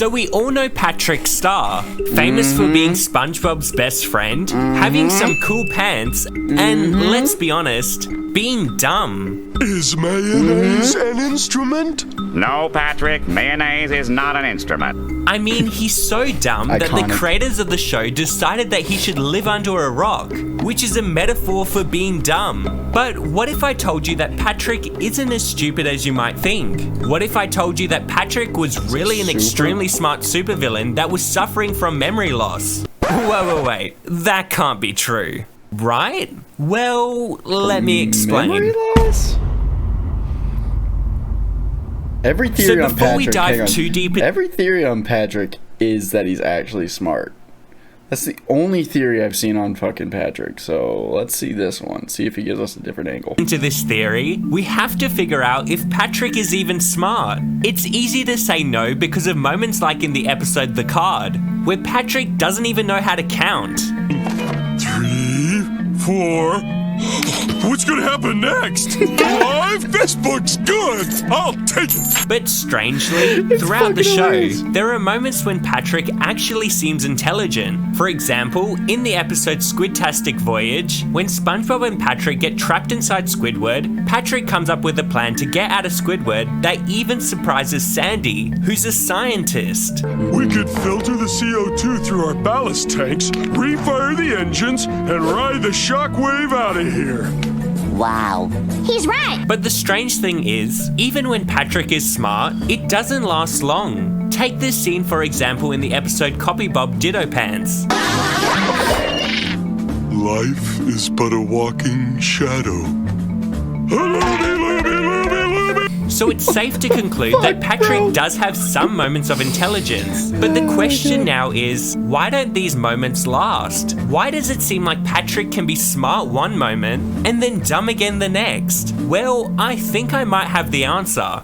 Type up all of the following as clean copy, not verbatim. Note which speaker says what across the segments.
Speaker 1: So we all know Patrick Star, famous for being SpongeBob's best friend, having some cool pants, and let's be honest, being dumb.
Speaker 2: Is mayonnaise an instrument?
Speaker 3: No, Patrick, mayonnaise is not an instrument.
Speaker 1: I mean, he's so dumb that the
Speaker 4: Iconic.
Speaker 1: creators of the show decided that he should live under a rock, which is a metaphor for being dumb. But what if I told you that Patrick isn't as stupid as you might think? What if I told you that Patrick was really an extremely smart supervillain that was suffering from memory loss? Wait, that can't be true, right? Well, let me explain.
Speaker 4: Memory loss? Every theory
Speaker 1: So
Speaker 4: on
Speaker 1: before we
Speaker 4: Patrick,
Speaker 1: dive
Speaker 4: hang on.
Speaker 1: too deep in-
Speaker 4: Every theory on Patrick is that he's actually smart. That's the only theory I've seen on fucking Patrick. So let's see this one. See if he gives us a different angle.
Speaker 1: Into this theory, we have to figure out if Patrick is even smart. It's easy to say no because of moments like in the episode The Card, where Patrick doesn't even know how to count.
Speaker 2: 3, 4. What's gonna happen next? 5? This book's good. I'll take it.
Speaker 1: But strangely, throughout the
Speaker 4: fucking
Speaker 1: show,
Speaker 4: hilarious.
Speaker 1: there are moments when Patrick actually seems intelligent. For example, in the episode Squidtastic Voyage, when SpongeBob and Patrick get trapped inside Squidward, Patrick comes up with a plan to get out of Squidward that even surprises Sandy, who's a scientist.
Speaker 2: We could filter the CO2 through our ballast tanks, refire the engines, and ride the shockwave out of here.
Speaker 5: Wow. He's right.
Speaker 1: But the strange thing is, even when Patrick is smart, it doesn't last long. Take this scene for example in the episode Copy Bob Ditto Pants.
Speaker 2: Life is but a walking shadow.
Speaker 1: So it's safe to conclude that Patrick does have some moments of intelligence. But the question now is, why don't these moments last? Why does it seem like Patrick can be smart one moment and then dumb again the next? Well, I think I might have the answer.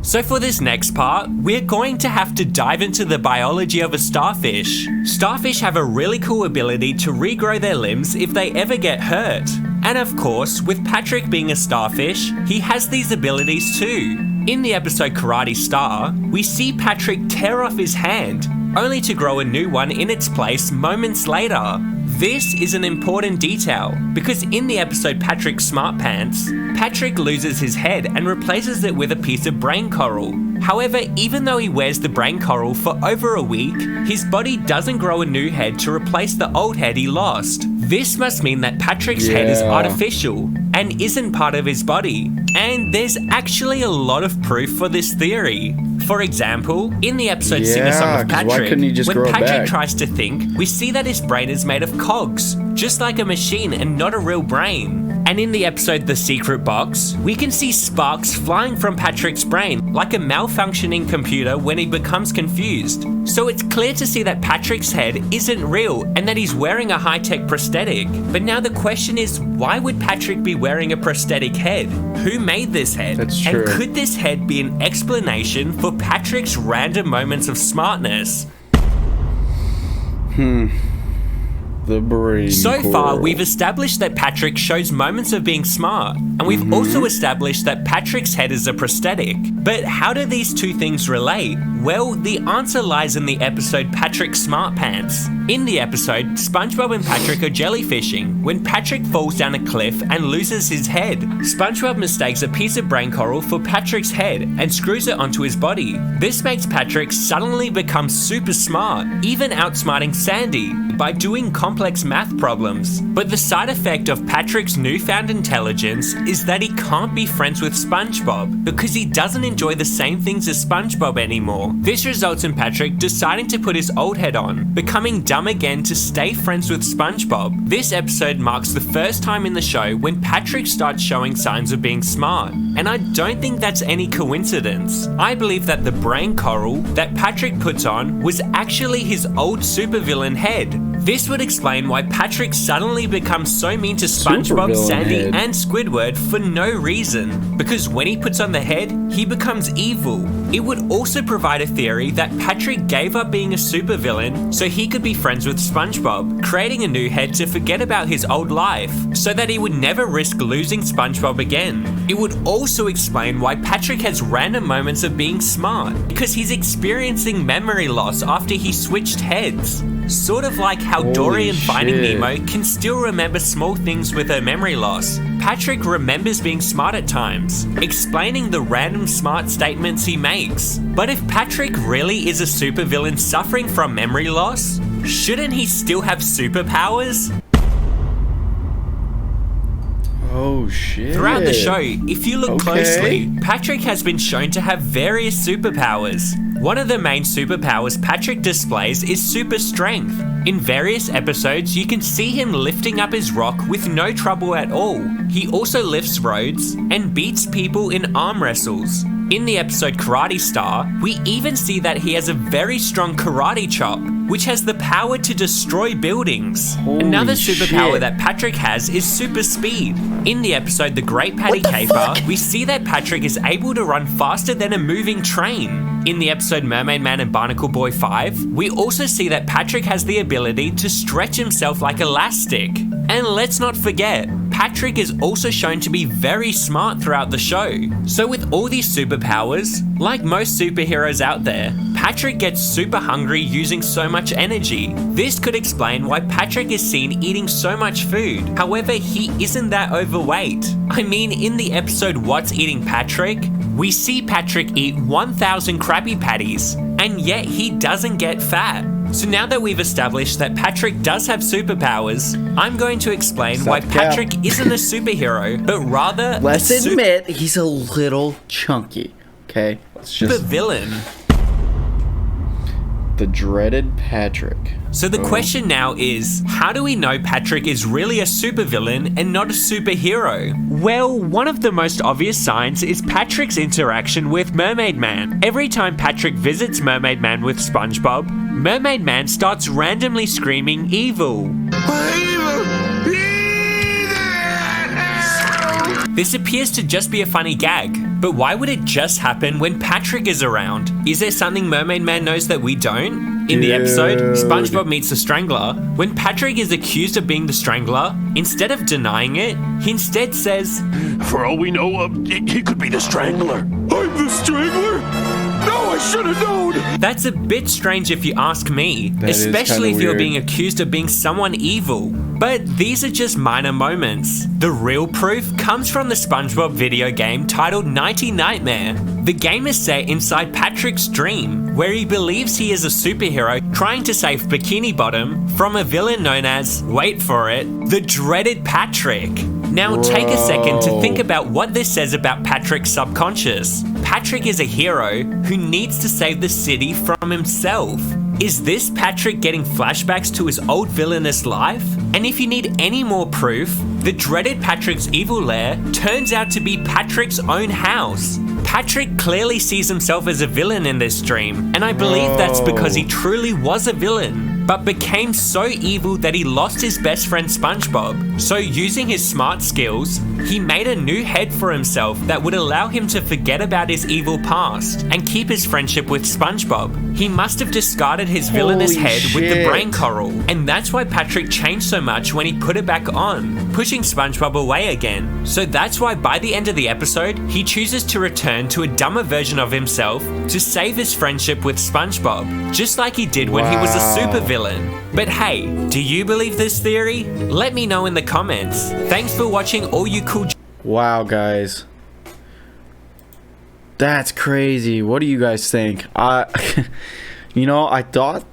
Speaker 1: So for this next part, we're going to have to dive into the biology of a starfish. Starfish have a really cool ability to regrow their limbs if they ever get hurt. And of course, with Patrick being a starfish, he has these abilities too. In the episode Karate Star, we see Patrick tear off his hand, only to grow a new one in its place moments later. This is an important detail, because in the episode Patrick Smart Pants, Patrick loses his head and replaces it with a piece of brain coral. However, even though he wears the brain coral for over a week, his body doesn't grow a new head to replace the old head he lost. This must mean that Patrick's head is artificial and isn't part of his body. And there's actually a lot of proof for this theory. For example, in the episode Sing a Song of
Speaker 4: 'cause why
Speaker 1: Patrick,
Speaker 4: couldn't he just
Speaker 1: when
Speaker 4: grow it
Speaker 1: Patrick
Speaker 4: back?
Speaker 1: tries to think, we see that his brain is made of cogs, just like a machine and not a real brain. And in the episode The Secret Box, we can see sparks flying from Patrick's brain, like a malfunctioning computer when he becomes confused. So it's clear to see that Patrick's head isn't real and that he's wearing a high-tech prosthetic. But now the question is, why would Patrick be wearing a prosthetic head? Who made this head?
Speaker 4: That's true.
Speaker 1: And could this head be an explanation for Patrick's random moments of smartness?
Speaker 4: The brain
Speaker 1: So far,
Speaker 4: coral.
Speaker 1: we've established that Patrick shows moments of being smart, and we've also established that Patrick's head is a prosthetic. But how do these two things relate? Well, the answer lies in the episode Patrick Smart Pants. In the episode, SpongeBob and Patrick are jellyfishing when Patrick falls down a cliff and loses his head. SpongeBob mistakes a piece of brain coral for Patrick's head and screws it onto his body. This makes Patrick suddenly become super smart, even outsmarting Sandy by doing complex math problems. But the side effect of Patrick's newfound intelligence is that he can't be friends with SpongeBob because he doesn't enjoy the same things as SpongeBob anymore. This results in Patrick deciding to put his old head on, becoming dumb again to stay friends with SpongeBob. This episode marks the first time in the show when Patrick starts showing signs of being smart, and I don't think that's any coincidence. I believe that the brain coral that Patrick puts on was actually his old supervillain head. This would explain why Patrick suddenly becomes so mean to SpongeBob,
Speaker 4: Supervillain
Speaker 1: Sandy,
Speaker 4: head.
Speaker 1: and Squidward for no reason. Because when he puts on the head, he becomes evil. It would also provide a theory that Patrick gave up being a supervillain so he could be friends with SpongeBob, creating a new head to forget about his old life, so that he would never risk losing SpongeBob again. It would also explain why Patrick has random moments of being smart, because he's experiencing memory loss after he switched heads. Sort of like how Dory in Finding
Speaker 4: shit.
Speaker 1: Nemo can still remember small things with her memory loss. Patrick remembers being smart at times, explaining the random smart statements he makes. But if Patrick really is a supervillain suffering from memory loss, shouldn't he still have superpowers?
Speaker 4: Oh shit.
Speaker 1: Throughout the show, if you look
Speaker 4: Okay.
Speaker 1: closely, Patrick has been shown to have various superpowers. One of the main superpowers Patrick displays is super strength. In various episodes, you can see him lifting up his rock with no trouble at all. He also lifts roads and beats people in arm wrestles. In the episode Karate Star, we even see that he has a very strong karate chop, which has the power to destroy buildings. Another superpower
Speaker 4: shit.
Speaker 1: that Patrick has is super speed. In the episode The Great Patty Caper, we see that Patrick is able to run faster than a moving train. In the episode Mermaid Man and Barnacle Boy 5, we also see that Patrick has the ability to stretch himself like elastic. And let's not forget, Patrick is also shown to be very smart throughout the show. So with all these superpowers, like most superheroes out there, Patrick gets super hungry using so much energy. This could explain why Patrick is seen eating so much food. However, he isn't that overweight. I mean, in the episode What's Eating Patrick, we see Patrick eat 1,000 Krabby Patties, and yet he doesn't get fat. So now that we've established that Patrick does have superpowers, I'm going to explain why
Speaker 4: Stop the cap.
Speaker 1: Patrick isn't a superhero, but rather
Speaker 4: Let's
Speaker 1: a
Speaker 4: admit he's a little chunky. Okay? Let's just
Speaker 1: villain.
Speaker 4: the dreaded Patrick.
Speaker 1: So the question now is, how do we know Patrick is really a supervillain and not a superhero? Well, one of the most obvious signs is Patrick's interaction with Mermaid Man. Every time Patrick visits Mermaid Man with SpongeBob, Mermaid Man starts randomly screaming evil. This appears to just be a funny gag, but why would it just happen when Patrick is around? Is there something Mermaid Man knows that we don't? In the episode, SpongeBob meets the Strangler. When Patrick is accused of being the Strangler, instead of denying it, he instead says,
Speaker 2: For all we know, he could be the Strangler. I'm the Strangler? No, I should have known.
Speaker 1: That's a bit strange if you ask me,
Speaker 4: That is
Speaker 1: especially
Speaker 4: kinda
Speaker 1: if you're
Speaker 4: weird.
Speaker 1: being accused of being someone evil. But these are just minor moments. The real proof comes from the SpongeBob video game titled Nighty Nightmare. The game is set inside Patrick's dream, where he believes he is a superhero trying to save Bikini Bottom from a villain known as, wait for it, the dreaded Patrick. Now take a second to think about what this says about Patrick's subconscious. Patrick is a hero who needs to save the city from himself. Is this Patrick getting flashbacks to his old villainous life? And if you need any more proof, the dreaded Patrick's evil lair turns out to be Patrick's own house. Patrick clearly sees himself as a villain in this dream, and I believe that's because he truly was a villain, but became so evil that he lost his best friend SpongeBob. So using his smart skills, he made a new head for himself that would allow him to forget about his evil past and keep his friendship with SpongeBob. He must have discarded his villainous
Speaker 4: Holy
Speaker 1: head with the
Speaker 4: shit.
Speaker 1: brain coral, and that's why Patrick changed so much when he put it back on, pushing SpongeBob away again. So that's why by the end of the episode, he chooses to return to a dumber version of himself to save his friendship with SpongeBob, just like he did when he was a supervillain. But hey, do you believe this theory? Let me know in the comments. Thanks for watching all you cool
Speaker 4: Wow, guys. That's crazy. What do you guys think? You know, I thought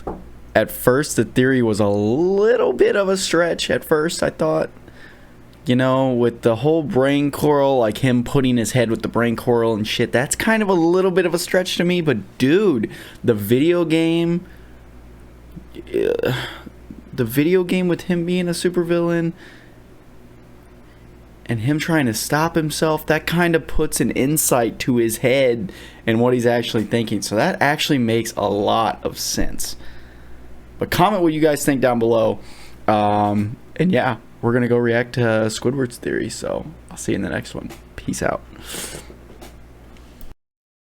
Speaker 4: at first the theory was a little bit of a stretch at first, I thought. You know, with the whole brain coral, like him putting his head with the brain coral and shit, that's kind of a little bit of a stretch to me. But dude, the video game with him being a supervillain and him trying to stop himself, that kind of puts an insight to his head and what he's actually thinking. So that actually makes a lot of sense. But comment what you guys think down below. And yeah, we're going to go react to Squidward's theory. So I'll see you in the next one. Peace out.